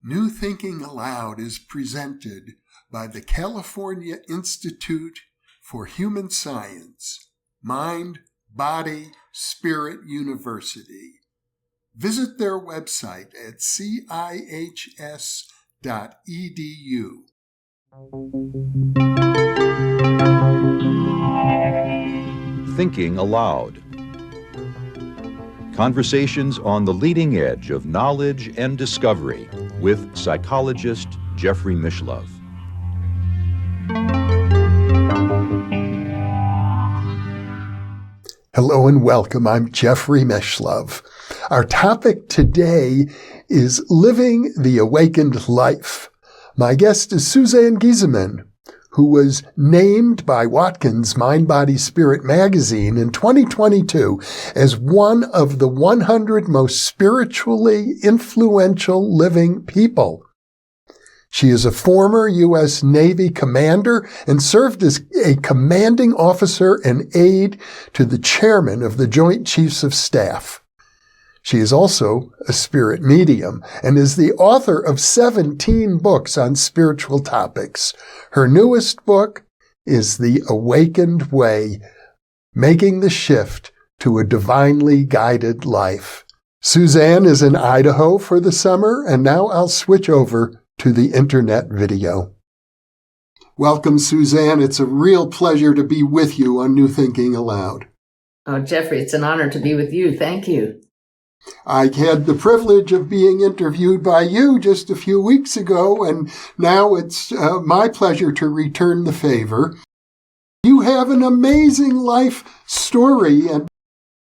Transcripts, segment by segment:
New Thinking Aloud is presented by the California Institute for Human Science, Mind, Body, Spirit University. Visit their website at cihs.edu. Thinking Aloud. Conversations on the leading edge of knowledge and discovery with psychologist Jeffrey Mishlove. Hello and welcome. I'm Jeffrey Mishlove. Our topic today is living the awakened life. My guest is Suzanne Giesemann, who was named by Watkins Mind, Body, Spirit magazine in 2022 as one of the 100 most spiritually influential living people. She is a former U.S. Navy commander and served as a commanding officer and aide to the chairman of the Joint Chiefs of Staff. She is also a spirit medium and is the author of 17 books on spiritual topics. Her newest book is The Awakened Way, Making the Shift to a Divinely Guided Life. Suzanne is in Idaho for the summer, and now I'll switch over to the internet video. Welcome, Suzanne. It's a real pleasure to be with you on New Thinking Aloud. Oh, Jeffrey, it's an honor to be with you. Thank you. I had the privilege of being interviewed by you just a few weeks ago, and now it's my pleasure to return the favor. You have an amazing life story, and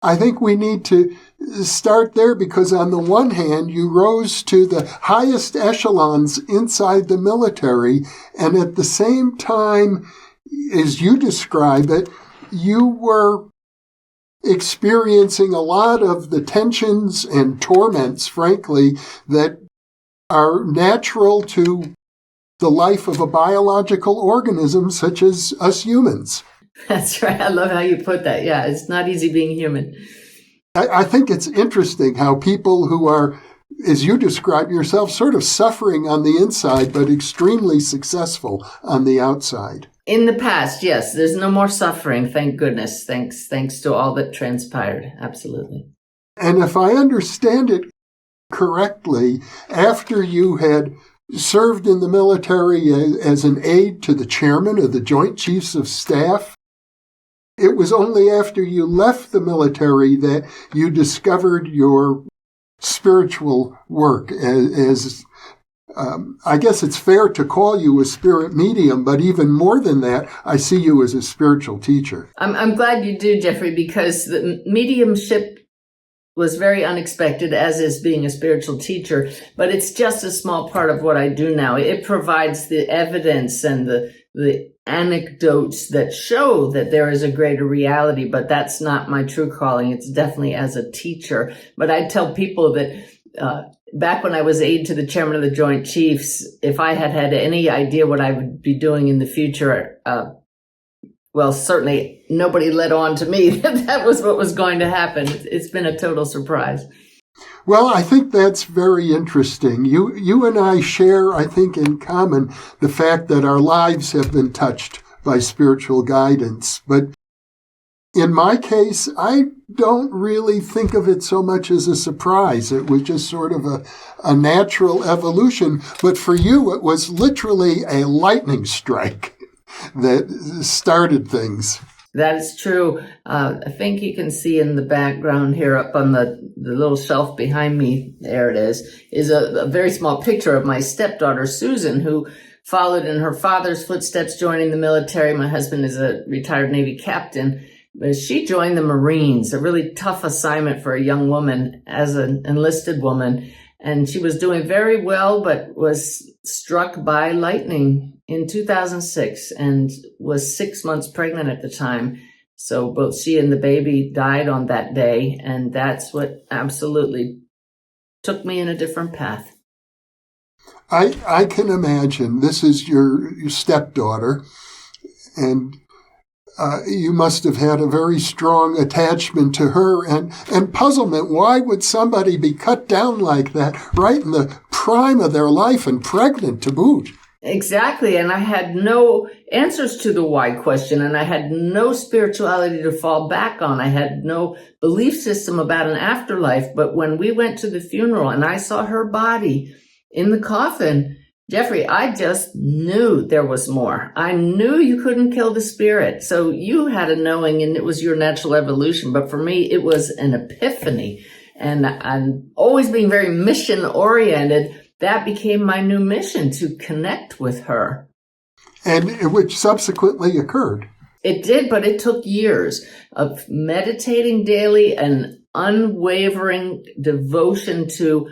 I think we need to start there because on the one hand, you rose to the highest echelons inside the military, and at the same time, as you describe it, you were experiencing a lot of the tensions and torments, frankly, that are natural to the life of a biological organism such as us humans. That's right. I love how you put that. Yeah, it's not easy being human. I think it's interesting how people who are, as you describe yourself, sort of suffering on the inside, but extremely successful on the outside. In the past, yes, there's no more suffering, thank goodness. Thanks to all that transpired. Absolutely. And if I understand it correctly, after you had served in the military as an aide to the chairman of the Joint Chiefs of Staff, it was only after you left the military that you discovered your spiritual work as I guess it's fair to call you a spirit medium, but even more than that, I see you as a spiritual teacher. I'm glad you do, Jeffrey, because the mediumship was very unexpected, as is being a spiritual teacher, but it's just a small part of what I do now. It provides the evidence and the anecdotes that show that there is a greater reality, but that's not my true calling. It's definitely as a teacher. But I tell people that back when I was aide to the chairman of the Joint Chiefs, if I had had any idea what I would be doing in the future, well, certainly nobody led on to me that that was what was going to happen. It's been a total surprise. Well, I think that's very interesting. You and I share, I think, in common the fact that our lives have been touched by spiritual guidance. But in my case, I don't really think of it so much as a surprise. It was just sort of a natural evolution. But for you, it was literally a lightning strike that started things. That is true. I think you can see in the background here up on the little shelf behind me, there it is a very small picture of my stepdaughter, Susan, who followed in her father's footsteps, joining the military. My husband is a retired Navy captain. She joined the Marines, a really tough assignment for a young woman as an enlisted woman. And she was doing very well, but was struck by lightning in 2006 and was 6 months pregnant at the time. So both she and the baby died on that day. And that's what absolutely took me in a different path. I can imagine. This is your stepdaughter. And You must have had a very strong attachment to her and puzzlement. Why would somebody be cut down like that right in the prime of their life and pregnant to boot? Exactly. And I had no answers to the why question, and I had no spirituality to fall back on. I had no belief system about an afterlife. But when we went to the funeral and I saw her body in the coffin, Jeffrey, I just knew there was more. I knew you couldn't kill the spirit. So you had a knowing, and it was your natural evolution. But for me, it was an epiphany. And I'm always being very mission oriented. That became my new mission, to connect with her. And which subsequently occurred. It did, but it took years of meditating daily and unwavering devotion to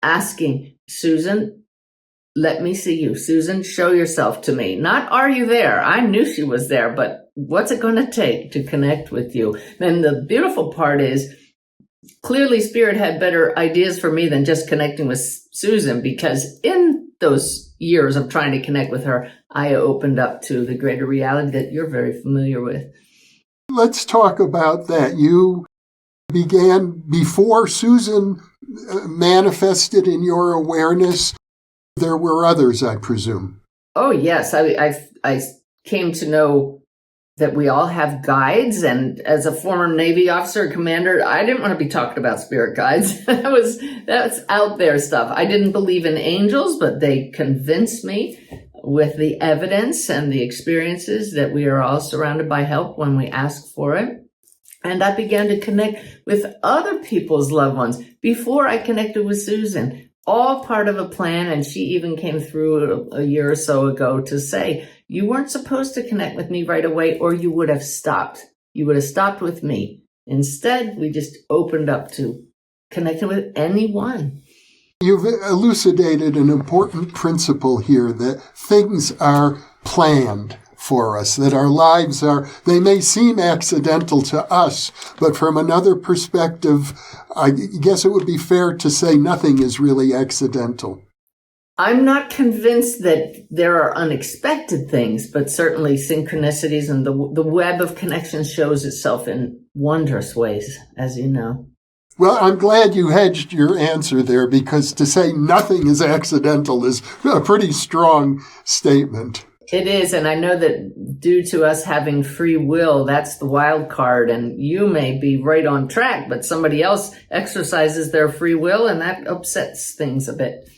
asking, Susan, let me see you. Susan, show yourself to me. Not, are you there? I knew she was there, but what's it going to take to connect with you? And the beautiful part is, clearly Spirit had better ideas for me than just connecting with Susan, because in those years of trying to connect with her, I opened up to the greater reality that you're very familiar with. Let's talk about that. You began before Susan manifested in your awareness. There were others, I presume. Oh, yes. I came to know that we all have guides. And as a former Navy officer and commander, I didn't want to be talking about spirit guides. That's out there stuff. I didn't believe in angels, but they convinced me with the evidence and the experiences that we are all surrounded by help when we ask for it. And I began to connect with other people's loved ones before I connected with Susan. All part of a plan, and she even came through a year or so ago to say, you weren't supposed to connect with me right away, or you would have stopped. You would have stopped with me. Instead, we just opened up to connecting with anyone. You've elucidated an important principle here, that things are planned for us, that our lives they may seem accidental to us, but from another perspective, I guess it would be fair to say nothing is really accidental. I'm not convinced that there are unexpected things, but certainly synchronicities, and the web of connections shows itself in wondrous ways, as you know. Well, I'm glad you hedged your answer there, because to say nothing is accidental is a pretty strong statement. It is, and I know that due to us having free will, that's the wild card, and you may be right on track, but somebody else exercises their free will, and that upsets things a bit.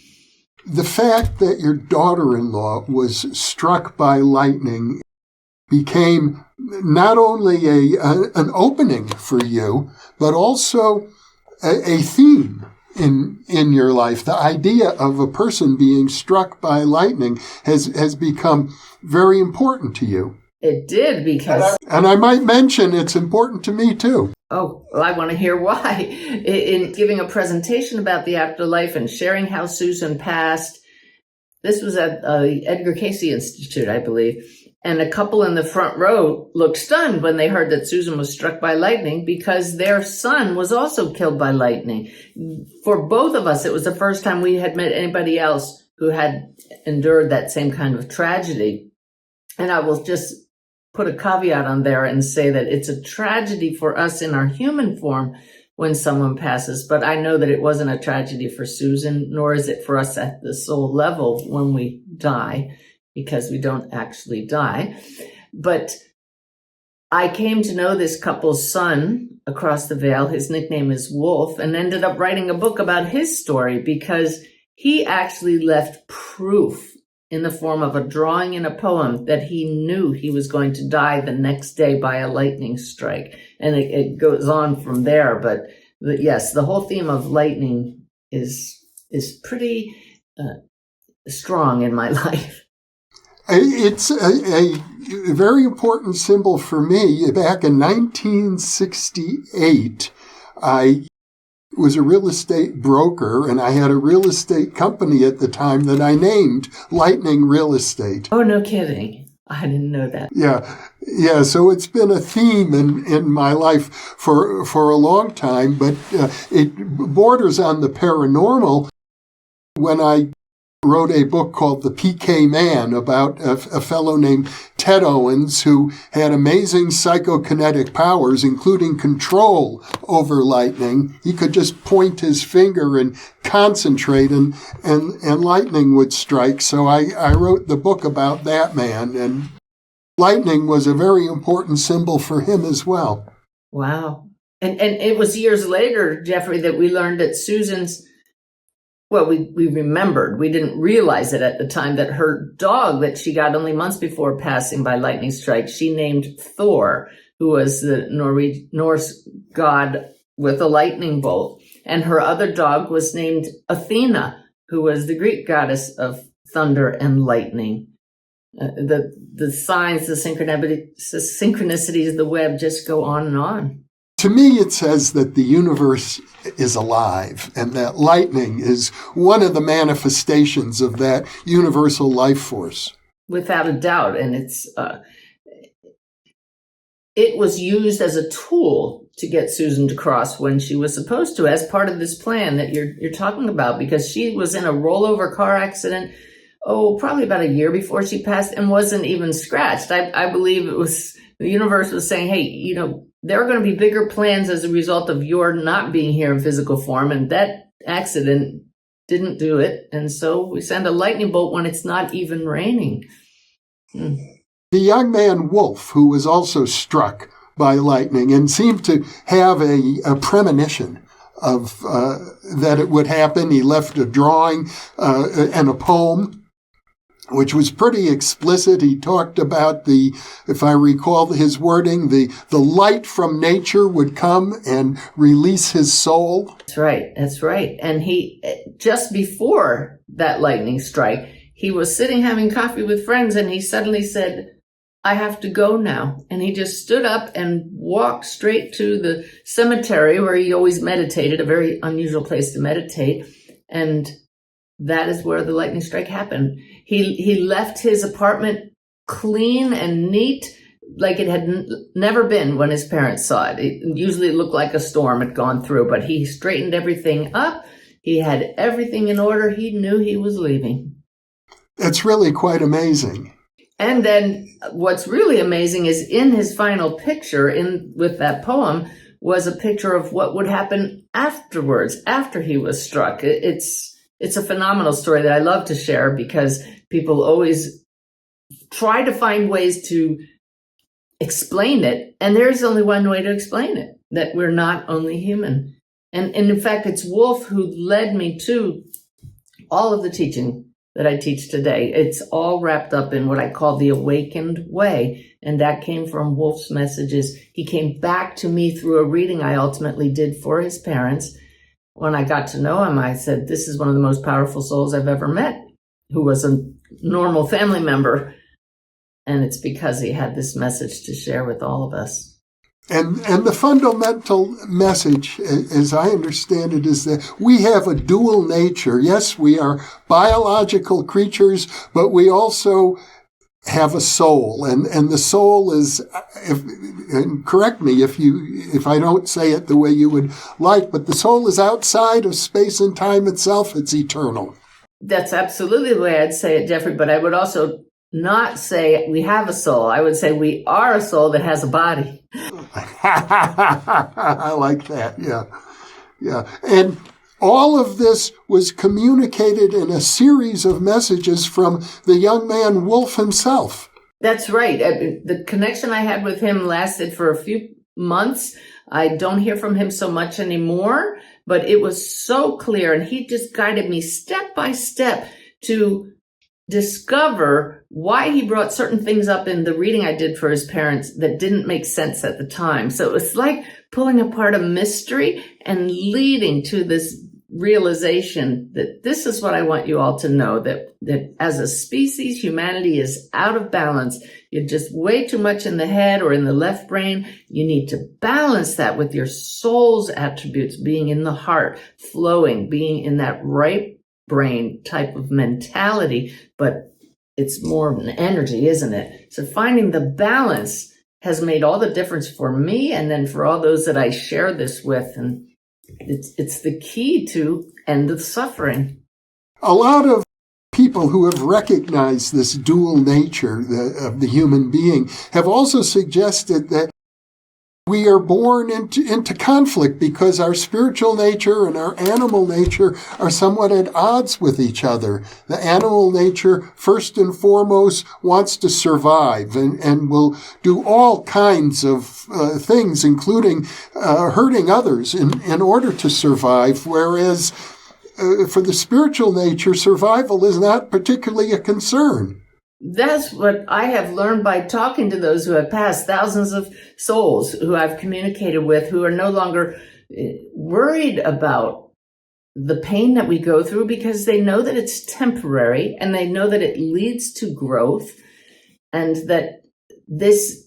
The fact that your daughter-in-law was struck by lightning became not only an opening for you, but also a theme in your life. The idea of a person being struck by lightning has become very important to you. It did, because... And I might mention it's important to me too. Oh, well, I want to hear why. In giving a presentation about the afterlife and sharing how Susan passed, this was at the Edgar Cayce Institute, I believe, and a couple in the front row looked stunned when they heard that Susan was struck by lightning, because their son was also killed by lightning. For both of us, it was the first time we had met anybody else who had endured that same kind of tragedy. And I will just put a caveat on there and say that it's a tragedy for us in our human form when someone passes, but I know that it wasn't a tragedy for Susan, nor is it for us at the soul level when we die, because we don't actually die. But I came to know this couple's son across the veil. His nickname is Wolf, and ended up writing a book about his story, because he actually left proof in the form of a drawing in a poem that he knew he was going to die the next day by a lightning strike. And it goes on from there. But yes, the whole theme of lightning is pretty strong in my life. It's a very important symbol for me. Back in 1968, I was a real estate broker, and I had a real estate company at the time that I named Lightning Real Estate. Oh, no kidding. I didn't know that. Yeah. So it's been a theme in my life for a long time, but it borders on the paranormal. When I wrote a book called The PK Man about a fellow named Ted Owens, who had amazing psychokinetic powers, including control over lightning. He could just point his finger and concentrate, and lightning would strike. So I wrote the book about that man, and lightning was a very important symbol for him as well. Wow. And it was years later, Jeffrey, that we learned that Susan's, well, we remembered, we didn't realize it at the time, that her dog that she got only months before passing by lightning strike, she named Thor, who was the Norse god with a lightning bolt. And her other dog was named Athena, who was the Greek goddess of thunder and lightning. The signs, the synchronicities of the web just go on and on. To me, it says that the universe is alive and that lightning is one of the manifestations of that universal life force. Without a doubt. And it was used as a tool to get Susan to cross when she was supposed to, as part of this plan that you're talking about, because she was in a rollover car accident, probably about a year before she passed, and wasn't even scratched. I believe it was the universe was saying, hey, there are going to be bigger plans as a result of your not being here in physical form, and that accident didn't do it. And so we send a lightning bolt when it's not even raining. The young man Wolf, who was also struck by lightning and seemed to have a premonition of that it would happen. He left a drawing and a poem, which was pretty explicit. He talked about if I recall his wording, the light from nature would come and release his soul. That's right. And he, just before that lightning strike, he was sitting having coffee with friends, and he suddenly said, I have to go now. And he just stood up and walked straight to the cemetery where he always meditated, a very unusual place to meditate. And that is where the lightning strike happened. He left his apartment clean and neat, like it had never been when his parents saw it. It usually looked like a storm had gone through, but he straightened everything up. He had everything in order. He knew he was leaving. It's really quite amazing. And then what's really amazing is in his final picture, with that poem, was a picture of what would happen afterwards, after he was struck. It's a phenomenal story that I love to share, because people always try to find ways to explain it. And there's only one way to explain it, that we're not only human. And in fact, it's Wolf who led me to all of the teaching that I teach today. It's all wrapped up in what I call the awakened way. And that came from Wolf's messages. He came back to me through a reading I ultimately did for his parents. When I got to know him, I said, this is one of the most powerful souls I've ever met, who was a normal family member. And it's because he had this message to share with all of us. And the fundamental message, as I understand it, is that we have a dual nature. Yes, we are biological creatures, but we also have a soul. And the soul is, and correct me if I don't say it the way you would like, but the soul is outside of space and time itself. It's eternal. That's absolutely the way I'd say it, Jeffrey, but I would also not say we have a soul. I would say we are a soul that has a body. I like that. Yeah. And all of this was communicated in a series of messages from the young man Wolf himself. That's right. The connection I had with him lasted for a few months. I don't hear from him so much anymore, but it was so clear. And he just guided me step by step to discover why he brought certain things up in the reading I did for his parents that didn't make sense at the time. So it was like pulling apart a mystery and leading to this realization that this is what I want you all to know, that as a species, humanity is out of balance. You're just way too much in the head or in the left brain. You need to balance that with your soul's attributes, being in the heart, flowing, being in that right brain type of mentality, but it's more of an energy, isn't it? So finding the balance has made all the difference for me, and then for all those that I share this with. And it's the key to end the suffering. A lot of people who have recognized this dual nature of the human being have also suggested that we are born into conflict because our spiritual nature and our animal nature are somewhat at odds with each other. The animal nature, first and foremost, wants to survive and will do all kinds of things, including hurting others in order to survive, whereas for the spiritual nature, survival is not particularly a concern. That's what I have learned by talking to those who have passed, thousands of souls who I've communicated with, who are no longer worried about the pain that we go through because they know that it's temporary and they know that it leads to growth, and that this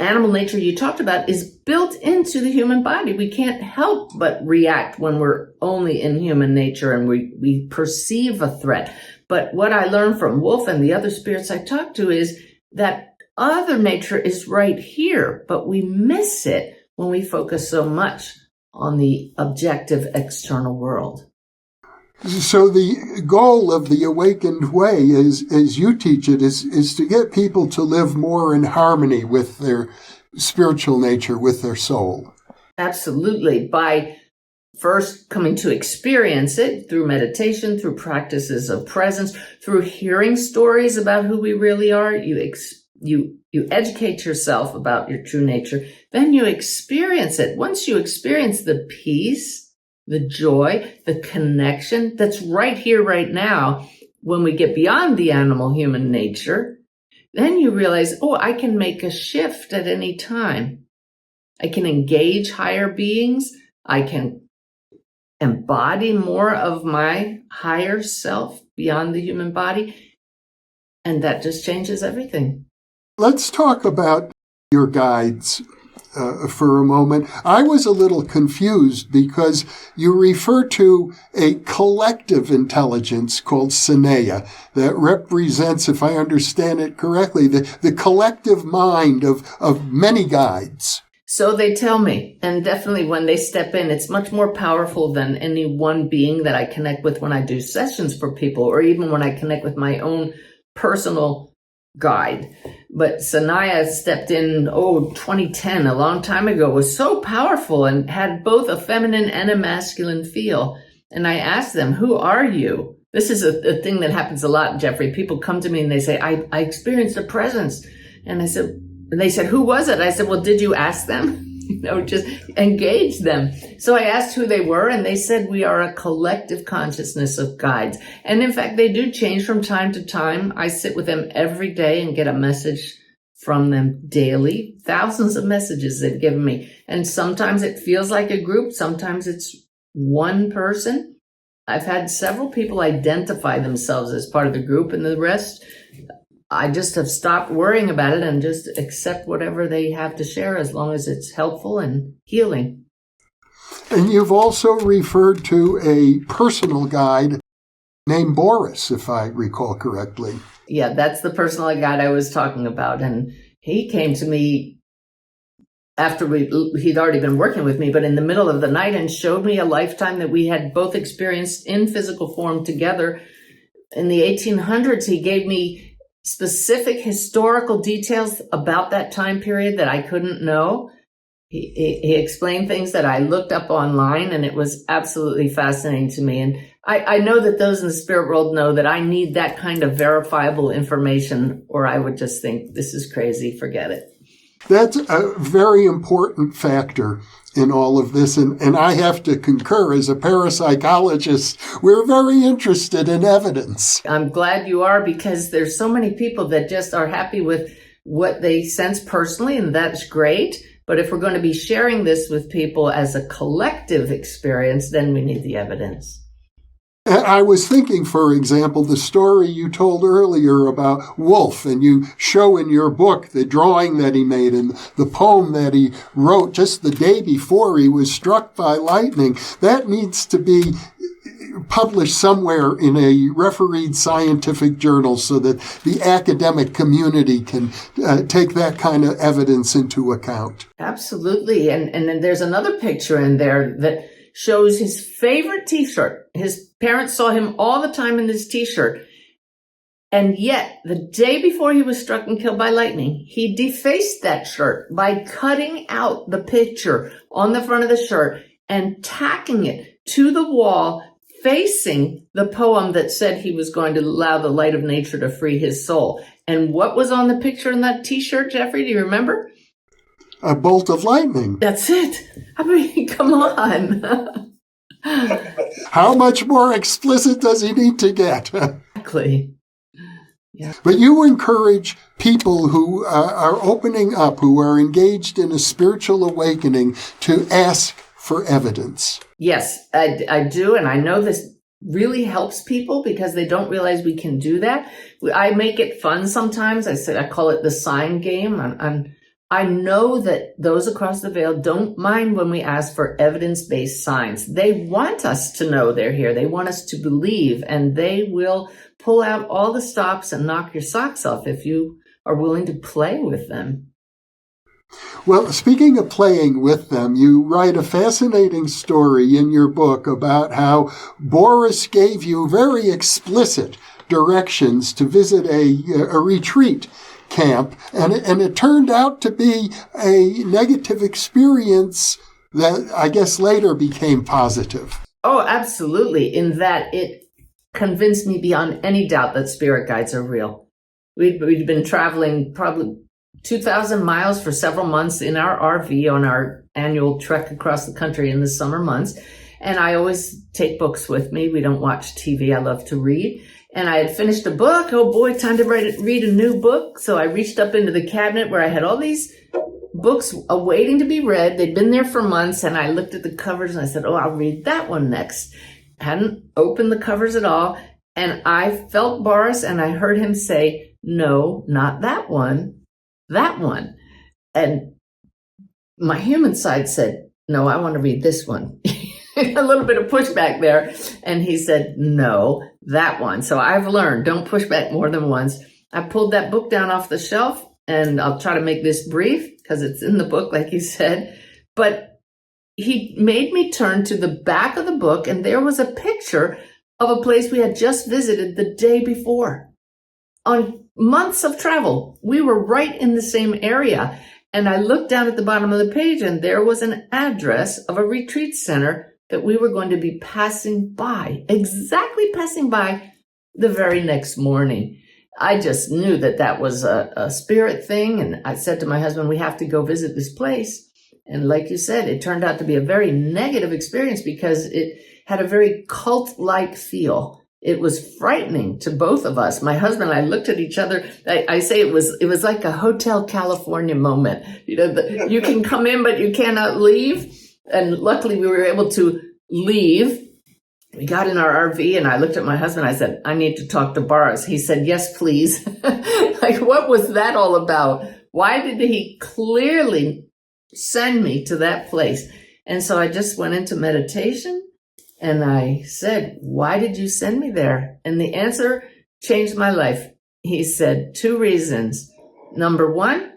animal nature you talked about is built into the human body. We can't help but react when we're only in human nature and we perceive a threat. But what I learned from Wolf and the other spirits I talked to is that other nature is right here, but we miss it when we focus so much on the objective external world. So the goal of the awakened way, as you teach it, is to get people to live more in harmony with their spiritual nature, with their soul. Absolutely. By first coming to experience it through meditation, through practices of presence, through hearing stories about who we really are, you educate yourself about your true nature, then you experience it. Once you experience the peace, the joy, the connection that's right here, right now, when we get beyond the animal human nature, then you realize, oh, I can make a shift at any time. I can engage higher beings. I can embody more of my higher self beyond the human body. And that just changes everything. Let's talk about your guides for a moment. I was a little confused because you refer to a collective intelligence called Sanea that represents, if I understand it correctly, the collective mind of many guides. So they tell me, and definitely when they step in, it's much more powerful than any one being that I connect with when I do sessions for people, or even when I connect with my own personal guide. But Sanaya stepped in, 2010, a long time ago, was so powerful and had both a feminine and a masculine feel. And I asked them, who are you? This is a thing that happens a lot, Jeffrey. People come to me and they say, I experienced a presence. And they said, who was it? I said, well, did you ask them? Just engage them. So I asked who they were, and they said, we are a collective consciousness of guides. And in fact, they do change from time to time. I sit with them every day and get a message from them daily. Thousands of messages they've given me. And sometimes it feels like a group. Sometimes it's one person. I've had several people identify themselves as part of the group, and the rest, I just have stopped worrying about it and just accept whatever they have to share as long as it's helpful and healing. And you've also referred to a personal guide named Boris, if I recall correctly. Yeah, that's the personal guide I was talking about. And he came to me after he'd already been working with me, but in the middle of the night, and showed me a lifetime that we had both experienced in physical form together. In the 1800s, he gave me specific historical details about that time period that I couldn't know. He explained things that I looked up online, and it was absolutely fascinating to me. And I know that those in the spirit world know that I need that kind of verifiable information, or I would just think, this is crazy, forget it. That's a very important factor in all of this. And I have to concur, as a parapsychologist, we're very interested in evidence. I'm glad you are, because there's so many people that just are happy with what they sense personally, and that's great. But if we're going to be sharing this with people as a collective experience, then we need the evidence. I was thinking, for example, the story you told earlier about Wolf, and you show in your book the drawing that he made and the poem that he wrote just the day before he was struck by lightning. That needs to be published somewhere in a refereed scientific journal so that the academic community can take that kind of evidence into account. Absolutely. And then there's another picture in there that shows his favorite T-shirt. His parents saw him all the time in this T-shirt. And yet, the day before he was struck and killed by lightning, he defaced that shirt by cutting out the picture on the front of the shirt and tacking it to the wall facing the poem that said he was going to allow the light of nature to free his soul. And what was on the picture in that T-shirt, Jeffrey? Do you remember? A bolt of lightning. That's it. I mean, come on. How much more explicit does he need to get? Exactly. Yeah. But you encourage people who are opening up, who are engaged in a spiritual awakening, to ask for evidence. Yes, I do. And I know this really helps people because they don't realize we can do that. I make it fun sometimes. I call it the sign game. I know that those across the veil don't mind when we ask for evidence-based signs. They want us to know they're here. They want us to believe, and they will pull out all the stops and knock your socks off if you are willing to play with them. Well, speaking of playing with them, you write a fascinating story in your book about how Boris gave you very explicit directions to visit a retreat camp, and it turned out to be a negative experience that I guess later became positive. Oh, absolutely. In that it convinced me beyond any doubt that spirit guides are real. We'd been traveling probably 2,000 miles for several months in our RV on our annual trek across the country in the summer months. And I always take books with me. We don't watch TV. I love to read. And I had finished a book. Oh boy, time to read a new book. So I reached up into the cabinet where I had all these books awaiting to be read. They'd been there for months. And I looked at the covers and I said, oh, I'll read that one next. Hadn't opened the covers at all. And I felt Boris and I heard him say, no, not that one, that one. And my human side said, no, I want to read this one. A little bit of pushback there. And he said, no, that one. So I've learned, don't push back more than once. I pulled that book down off the shelf, and I'll try to make this brief because it's in the book, like you said. But he made me turn to the back of the book, and there was a picture of a place we had just visited the day before. On months of travel, we were right in the same area. And I looked down at the bottom of the page, and there was an address of a retreat center that we were going to be passing by, exactly passing by the very next morning. I just knew that that was a spirit thing. And I said to my husband, we have to go visit this place. And like you said, it turned out to be a very negative experience because it had a very cult-like feel. It was frightening to both of us. My husband and I looked at each other. I say it was like a Hotel California moment. You know, you can come in, but you cannot leave. And luckily we were able to leave. We got in our RV and I looked at my husband. I said, I need to talk to Boris. He said, yes, please. Like, what was that all about? Why did he clearly send me to that place? And so I just went into meditation and I said, why did you send me there? And the answer changed my life. He said, 2 reasons. Number 1,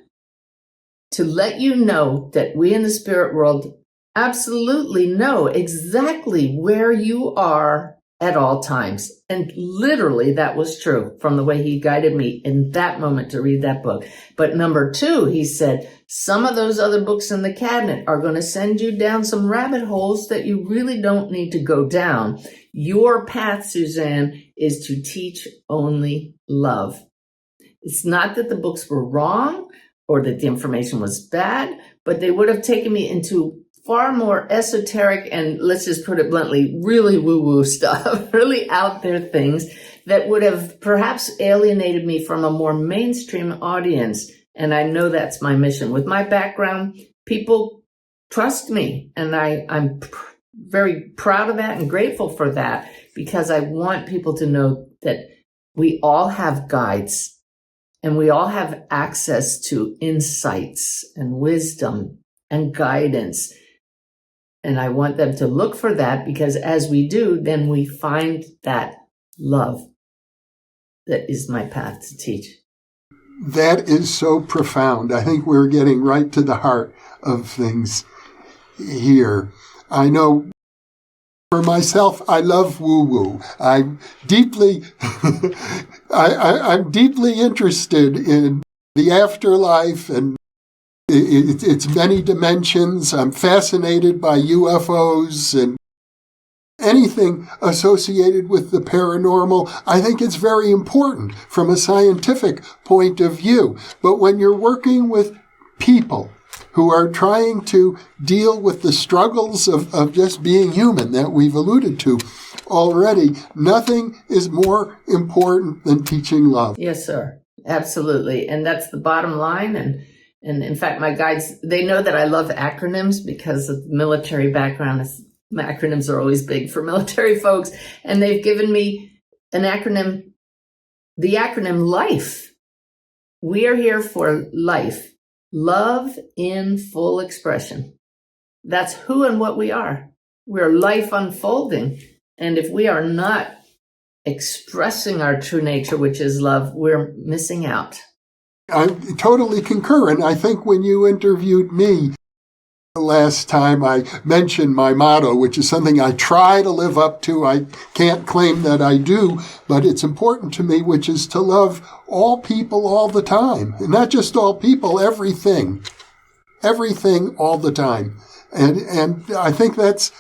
to let you know that we in the spirit world absolutely know exactly where you are at all times. And literally that was true from the way he guided me in that moment to read that book. But number 2, he said, some of those other books in the cabinet are going to send you down some rabbit holes that you really don't need to go down. Your path, Suzanne, is to teach only love. It's not that the books were wrong or that the information was bad, but they would have taken me into far more esoteric and, let's just put it bluntly, really woo-woo stuff, really out there things that would have perhaps alienated me from a more mainstream audience. And I know that's my mission. With my background, people trust me, and I'm very proud of that and grateful for that because I want people to know that we all have guides and we all have access to insights and wisdom and guidance. And I want them to look for that because as we do, then we find that love that is my path to teach. That is so profound. I think we're getting right to the heart of things here. I know For myself, I love woo-woo. I'm deeply, I'm deeply interested in the afterlife and its many dimensions. I'm fascinated by UFOs and anything associated with the paranormal. I think it's very important from a scientific point of view. But when you're working with people who are trying to deal with the struggles of just being human that we've alluded to already, nothing is more important than teaching love. Yes, sir. Absolutely. And that's the bottom line. And in fact, my guides, they know that I love acronyms because of the military background. Acronyms are always big for military folks. And they've given me an acronym, the acronym LIFE. We are here for life. Love in full expression. That's who and what we are. We're life unfolding. And if we are not expressing our true nature, which is love, we're missing out. I totally concur. And I think when you interviewed me last time, I mentioned my motto, which is something I try to live up to. I can't claim that I do, but it's important to me, which is to love all people all the time. And not just all people, everything. Everything all the time. And I think that's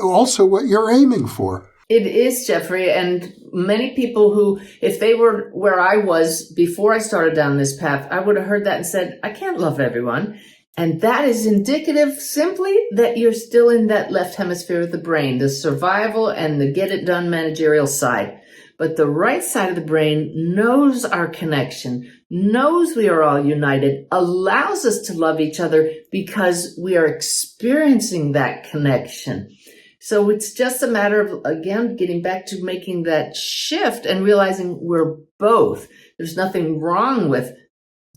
also what you're aiming for. It is, Jeffrey, and many people who, if they were where I was before I started down this path, I would have heard that and said, I can't love everyone. And that is indicative simply that you're still in that left hemisphere of the brain, the survival and the get it done managerial side. But the right side of the brain knows our connection, knows we are all united, allows us to love each other because we are experiencing that connection. So it's just a matter of, again, getting back to making that shift and realizing we're both. There's nothing wrong with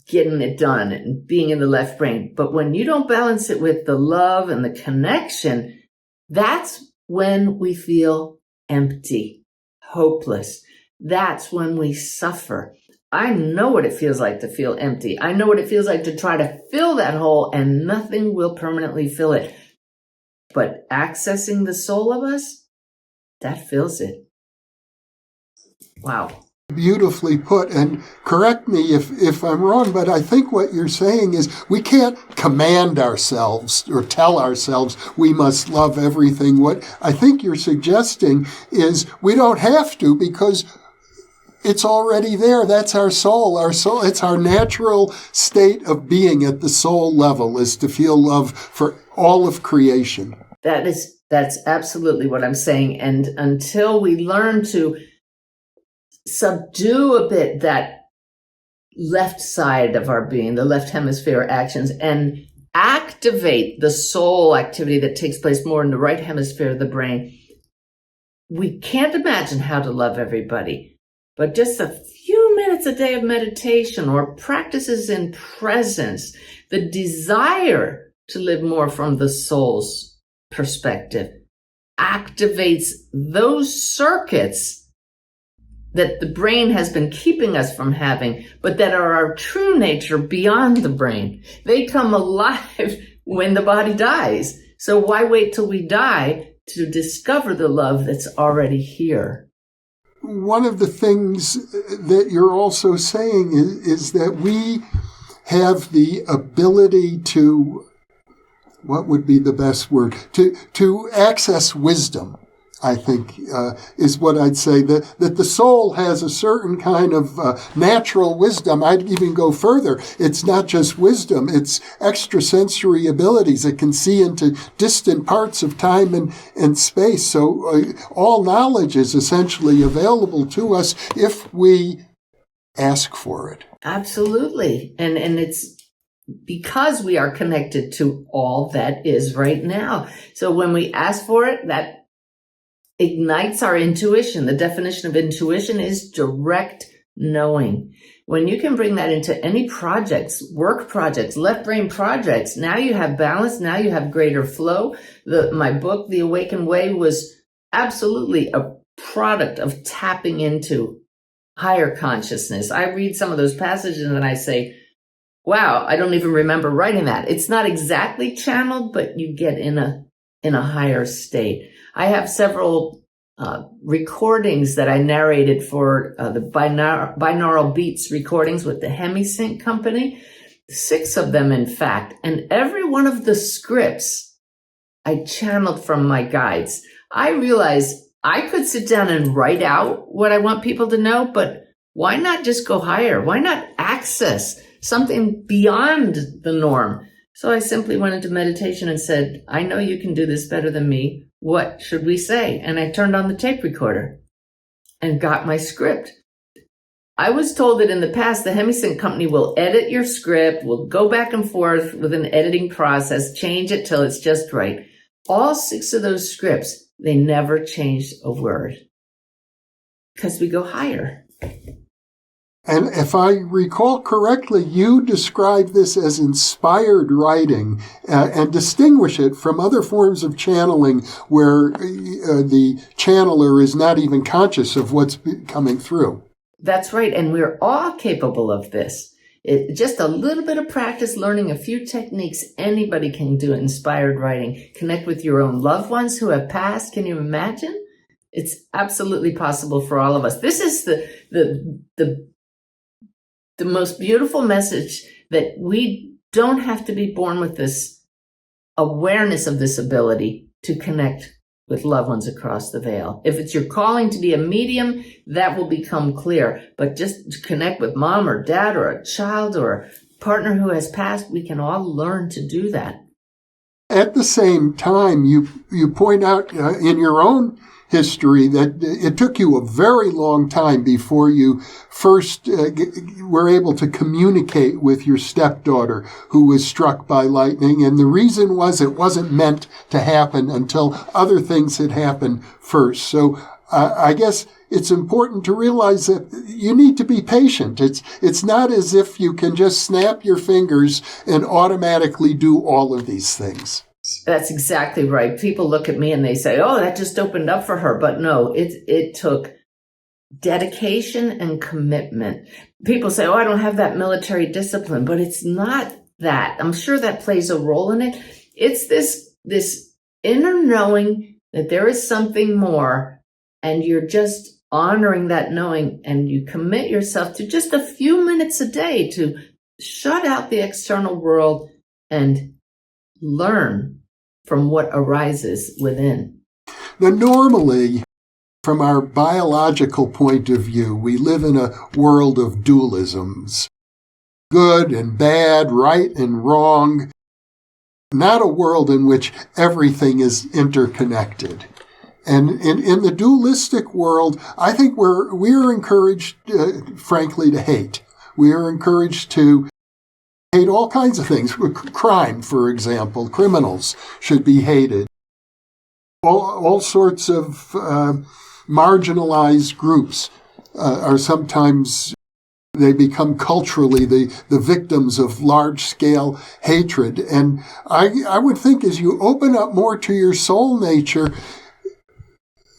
getting it done and being in the left brain. But when you don't balance it with the love and the connection, that's when we feel empty, hopeless. That's when we suffer. I know what it feels like to feel empty. I know what it feels like to try to fill that hole, and nothing will permanently fill it. But accessing the soul of us, that fills it. Wow. Beautifully put, and correct me if I'm wrong, but I think what you're saying is we can't command ourselves or tell ourselves we must love everything. What I think you're suggesting is we don't have to, because it's already there. That's our soul. Our soul, it's our natural state of being at the soul level, is to feel love for all of creation. That's absolutely what I'm saying. And until we learn to subdue a bit that left side of our being, the left hemisphere actions, and activate the soul activity that takes place more in the right hemisphere of the brain, we can't imagine how to love everybody. But just a few minutes a day of meditation or practices in presence, the desire to live more from the soul's perspective activates those circuits that the brain has been keeping us from having, but that are our true nature beyond the brain. They come alive when the body dies. So why wait till we die to discover the love that's already here? One of the things that you're also saying is that we have the ability to, what would be the best word, to access wisdom. I think, is what I'd say, that the soul has a certain kind of natural wisdom. I'd even go further. It's not just wisdom, it's extrasensory abilities. It can see into distant parts of time and space. So all knowledge is essentially available to us if we ask for it. Absolutely. And it's because we are connected to all that is right now. So when we ask for it, that ignites our intuition. The definition of intuition is direct knowing. When you can bring that into any projects, work projects, left brain projects, now you have balance, now you have greater flow. My book, The Awakened Way, was absolutely a product of tapping into higher consciousness. I read some of those passages and I say, wow, I don't even remember writing that. It's not exactly channeled, but you get in a higher state. I have several recordings that I narrated for the binaural beats recordings with the Hemisync company, 6 of them, in fact. And every one of the scripts I channeled from my guides. I realized I could sit down and write out what I want people to know, but why not just go higher? Why not access something beyond the norm? So I simply went into meditation and said, I know you can do this better than me. What should we say? And I turned on the tape recorder and got my script. I was told that in the past, the Hemisync company will edit your script, will go back and forth with an editing process, change it till it's just right. All 6 of those scripts, they never changed a word because we go higher. And if I recall correctly, you describe this as inspired writing and distinguish it from other forms of channeling where the channeler is not even conscious of what's coming through. That's right. And we're all capable of this. Just a little bit of practice, learning a few techniques, anybody can do inspired writing. Connect with your own loved ones who have passed. Can you imagine? It's absolutely possible for all of us. This is the most beautiful message, that we don't have to be born with this awareness of this ability to connect with loved ones across the veil. If it's your calling to be a medium, that will become clear. But just to connect with mom or dad or a child or a partner who has passed, we can all learn to do that. At the same time, you point out in your own history that it took you a very long time before you first were able to communicate with your stepdaughter who was struck by lightning. And the reason was it wasn't meant to happen until other things had happened first. So I guess it's important to realize that you need to be patient. It's not as if you can just snap your fingers and automatically do all of these things. That's exactly right. People look at me and they say, oh, that just opened up for her. But no, it took dedication and commitment. People say, oh, I don't have that military discipline, but it's not that. I'm sure that plays a role in it. It's this inner knowing that there is something more, and you're just honoring that knowing, and you commit yourself to just a few minutes a day to shut out the external world and learn from what arises within. Now, normally, from our biological point of view, we live in a world of dualisms. Good and bad, right and wrong. Not a world in which everything is interconnected. And in the dualistic world, I think we're encouraged, frankly, to hate. We are encouraged to hate all kinds of things. Crime, for example, criminals should be hated. All sorts of marginalized groups are sometimes, they become culturally the victims of large-scale hatred. And I would think as you open up more to your soul nature,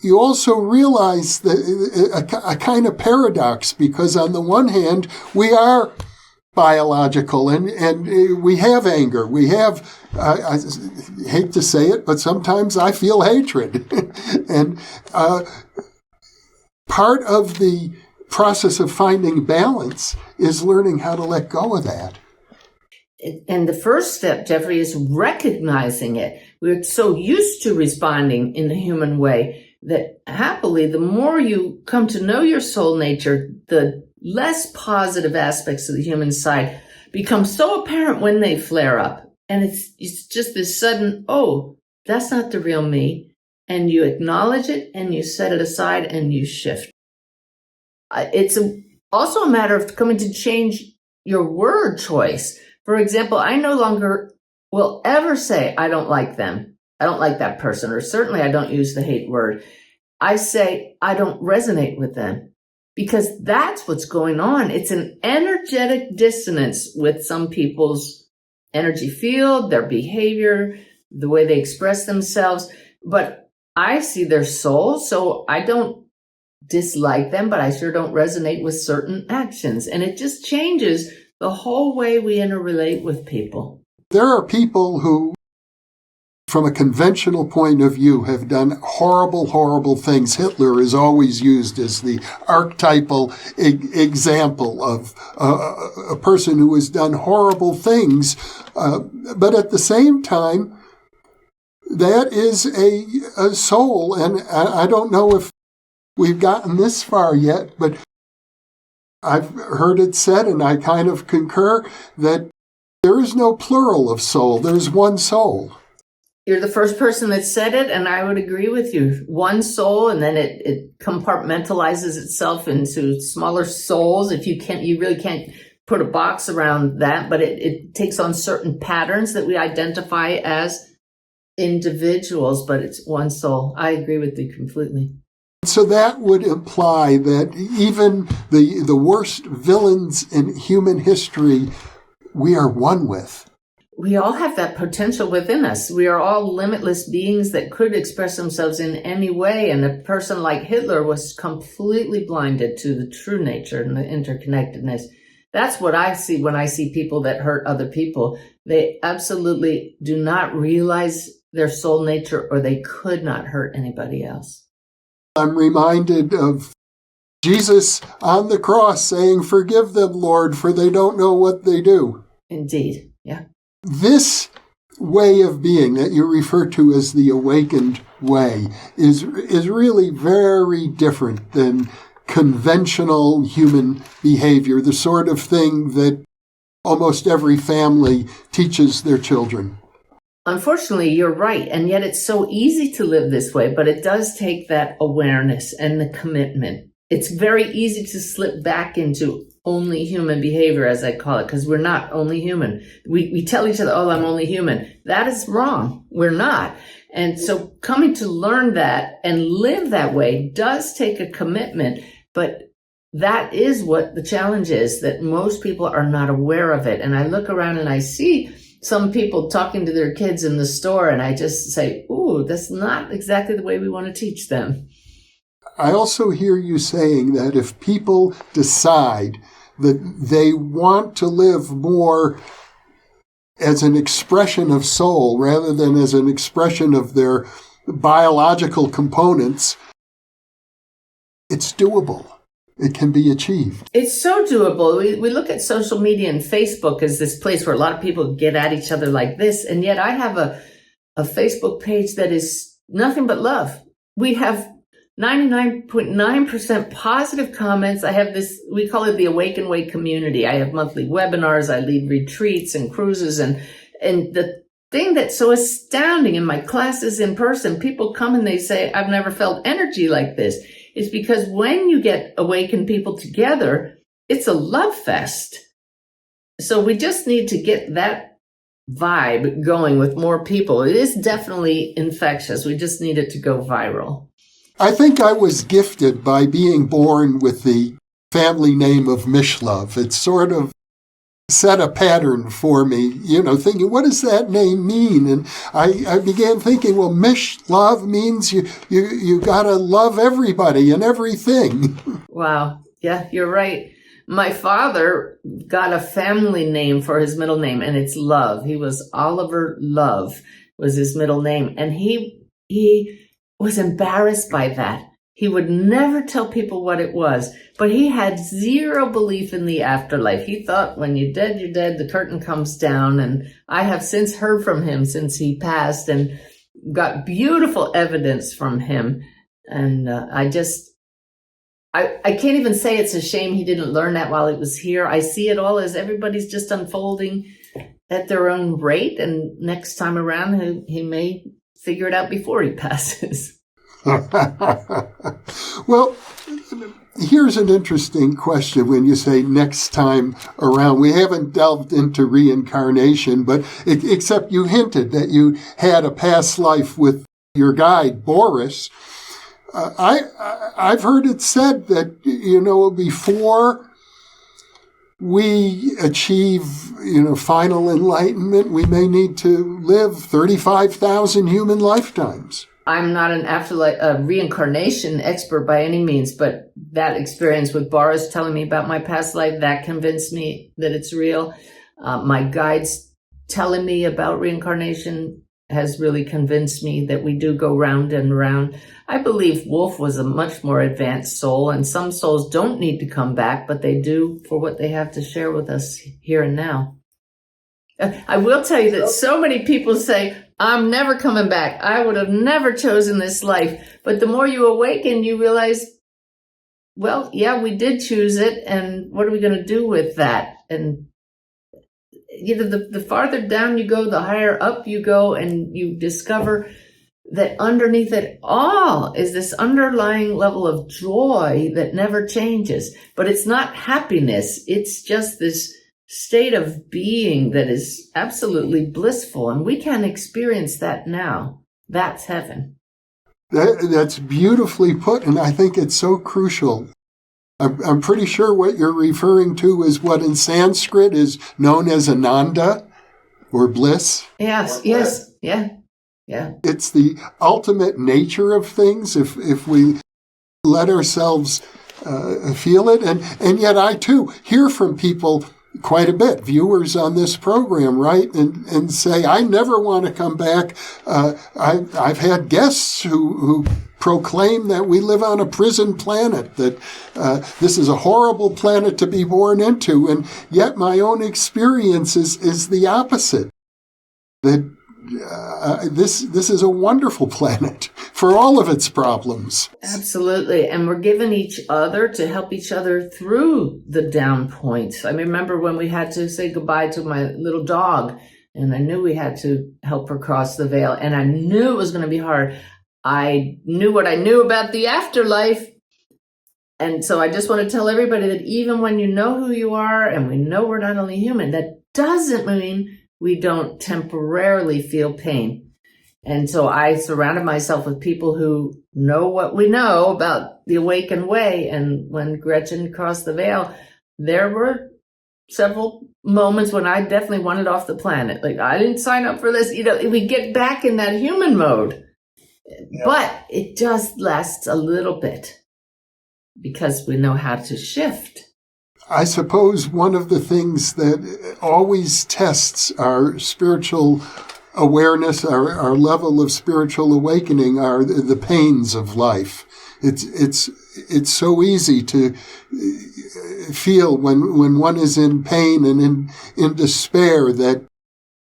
you also realize that a kind of paradox, because on the one hand, we are biological, and we have anger. We have, I hate to say it, but sometimes I feel hatred. And part of the process of finding balance is learning how to let go of that. And the first step, Jeffrey, is recognizing it. We're so used to responding in the human way that happily, the more you come to know your soul nature, the less positive aspects of the human side become so apparent when they flare up. And it's just this sudden, oh, that's not the real me. And you acknowledge it and you set it aside and you shift. It's also a matter of coming to change your word choice. For example, I no longer will ever say, I don't like them. I don't like that person, or certainly I don't use the hate word. I say, I don't resonate with them, because that's what's going on. It's an energetic dissonance with some people's energy field, their behavior, the way they express themselves. But I see their soul, so I don't dislike them, but I sure don't resonate with certain actions. And it just changes the whole way we interrelate with people. There are people who from a conventional point of view, have done horrible, horrible things. Hitler is always used as the archetypal example of a person who has done horrible things. But at the same time, that is a soul. And I don't know if we've gotten this far yet, but I've heard it said, and I kind of concur, that there is no plural of soul. There's one soul. You're the first person that said it, and I would agree with you. One soul, and then it compartmentalizes itself into smaller souls. You really can't put a box around that, but it takes on certain patterns that we identify as individuals, but it's one soul. I agree with you completely. So that would imply that even the worst villains in human history, we are one with. We all have that potential within us. We are all limitless beings that could express themselves in any way. And a person like Hitler was completely blinded to the true nature and the interconnectedness. That's what I see when I see people that hurt other people. They absolutely do not realize their soul nature, or they could not hurt anybody else. I'm reminded of Jesus on the cross saying, "Forgive them, Lord, for they don't know what they do." Indeed, yeah. This way of being that you refer to as the awakened way is really very different than conventional human behavior, the sort of thing that almost every family teaches their children. Unfortunately, you're right. And yet it's so easy to live this way, but it does take that awareness and the commitment. It's very easy to slip back into only human behavior, as I call it, because we're not only human. We tell each other, "Oh, I'm only human." That is wrong. We're not. And so coming to learn that and live that way does take a commitment, but that is what the challenge is, that most people are not aware of it. And I look around and I see some people talking to their kids in the store, and I just say, "Ooh, that's not exactly the way we want to teach them." I also hear you saying that if people decide that they want to live more as an expression of soul rather than as an expression of their biological components, it's doable. It can be achieved. It's so doable. We look at social media and Facebook as this place where a lot of people get at each other like this, and yet I have a Facebook page that is nothing but love. We have 99.9% positive comments. I have this, we call it the Awaken Way community. I have monthly webinars. I lead retreats and cruises. And the thing that's so astounding in my classes in person, people come and they say, "I've never felt energy like this." It's because when you get awakened people together, it's a love fest. So we just need to get that vibe going with more people. It is definitely infectious. We just need it to go viral. I think I was gifted by being born with the family name of Mishlove. It sort of set a pattern for me, thinking, what does that name mean? And I began thinking, well, Mishlove means you gotta love everybody and everything. Wow. Yeah, you're right. My father got a family name for his middle name, and it's Love. He was Oliver Love was his middle name. And he was embarrassed by that. He would never tell people what it was, but he had zero belief in the afterlife. He thought when you're dead, you're dead. The curtain comes down. And I have since heard from him since he passed and got beautiful evidence from him. And I can't even say it's a shame he didn't learn that while he was here. I see it all as everybody's just unfolding at their own rate. And next time around, he may figure it out before he passes. Well, here's an interesting question when you say next time around. We haven't delved into reincarnation, but except you hinted that you had a past life with your guide, Boris. I've heard it said that, before we achieve, final enlightenment, we may need to live 35,000 human lifetimes. I'm not an reincarnation expert by any means, but that experience with Boris telling me about my past life, that convinced me that it's real. My guides telling me about reincarnation has really convinced me that we do go round and round. I believe Wolf was a much more advanced soul, and some souls don't need to come back, but they do for what they have to share with us here and now. I will tell you that so many people say, I'm never coming back. I would have never chosen this life. But the more you awaken, you realize, well, yeah, we did choose it, and what are we going to do with that? And the farther down you go, the higher up you go, and you discover that underneath it all is this underlying level of joy that never changes. But it's not happiness. It's just this state of being that is absolutely blissful, and we can experience that now. That's heaven. That's beautifully put, and I think it's so crucial. I'm pretty sure what you're referring to is what in Sanskrit is known as Ananda, or bliss. Yes, yeah. It's the ultimate nature of things if we let ourselves feel it. And yet I, too, hear from people quite a bit, viewers on this program, right? And say, I never want to come back. I've had guests who proclaim that we live on a prison planet, that this is a horrible planet to be born into. And yet my own experience is the opposite. That this is a wonderful planet for all of its problems. Absolutely. And we're given each other to help each other through the down points. I remember when we had to say goodbye to my little dog, and I knew we had to help her cross the veil, and I knew it was going to be hard. I knew what I knew about the afterlife. And so I just want to tell everybody that even when you know who you are, and we know we're not only human, that doesn't mean we don't temporarily feel pain. And so I surrounded myself with people who know what we know about the awakened way. And when Gretchen crossed the veil, there were several moments when I definitely wanted off the planet. Like, I didn't sign up for this. We get back in that human mode. Yeah. But it just lasts a little bit because we know how to shift. I suppose one of the things that always tests our spiritual awareness, our level of spiritual awakening, are the pains of life. It's so easy to feel when one is in pain and in despair that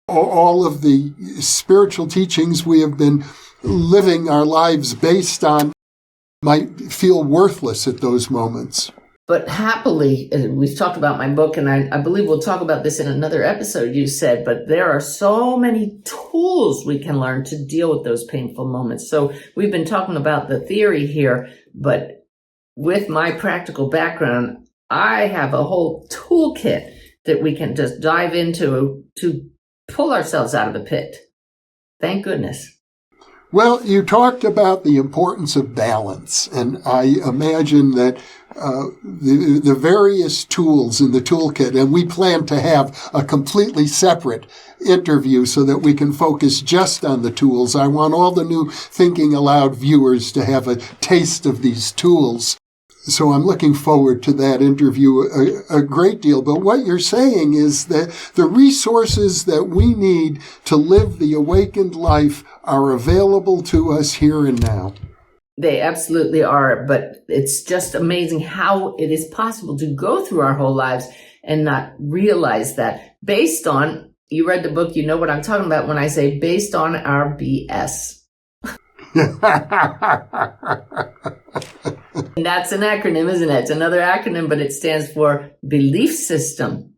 all of the spiritual teachings we have been living our lives based on might feel worthless at those moments. But happily, we've talked about my book, and I believe we'll talk about this in another episode, you said, but there are so many tools we can learn to deal with those painful moments. So we've been talking about the theory here, but with my practical background, I have a whole toolkit that we can just dive into to pull ourselves out of the pit. Thank goodness. Well, you talked about the importance of balance, and I imagine that the various tools in the toolkit, and we plan to have a completely separate interview so that we can focus just on the tools. I want all the new Thinking Aloud viewers to have a taste of these tools. So I'm looking forward to that interview a great deal. But what you're saying is that the resources that we need to live the awakened life are available to us here and now. They absolutely are. But it's just amazing how it is possible to go through our whole lives and not realize that based on, you read the book, you know what I'm talking about when I say based on our BS. And that's an acronym, isn't it? It's another acronym, but it stands for belief system.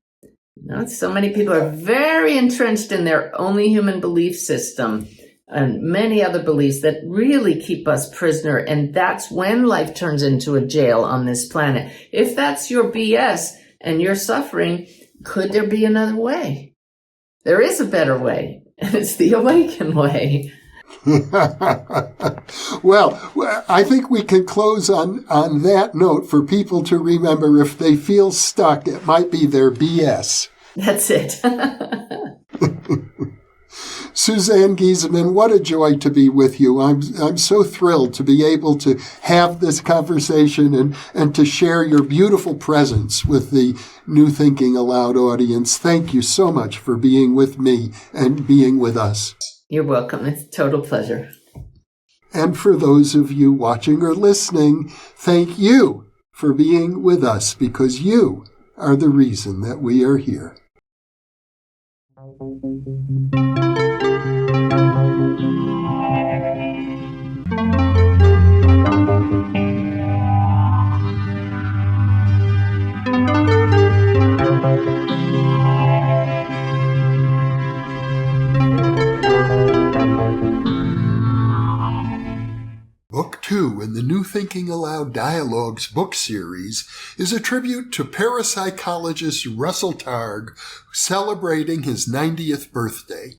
So many people are very entrenched in their only human belief system and many other beliefs that really keep us prisoner. And that's when life turns into a jail on this planet. If that's your BS and you're suffering, could there be another way? There is a better way, and it's the awakened way. Well, I think we can close on that note for people to remember if they feel stuck, it might be their BS. That's it. Suzanne Giesemann, what a joy to be with you. I'm so thrilled to be able to have this conversation and to share your beautiful presence with the New Thinking Aloud audience. Thank you so much for being with me and being with us. You're welcome. It's a total pleasure. And for those of you watching or listening, thank you for being with us, because you are the reason that we are here. Book 2 in the New Thinking Aloud Dialogues book series is a tribute to parapsychologist Russell Targ, celebrating his 90th birthday.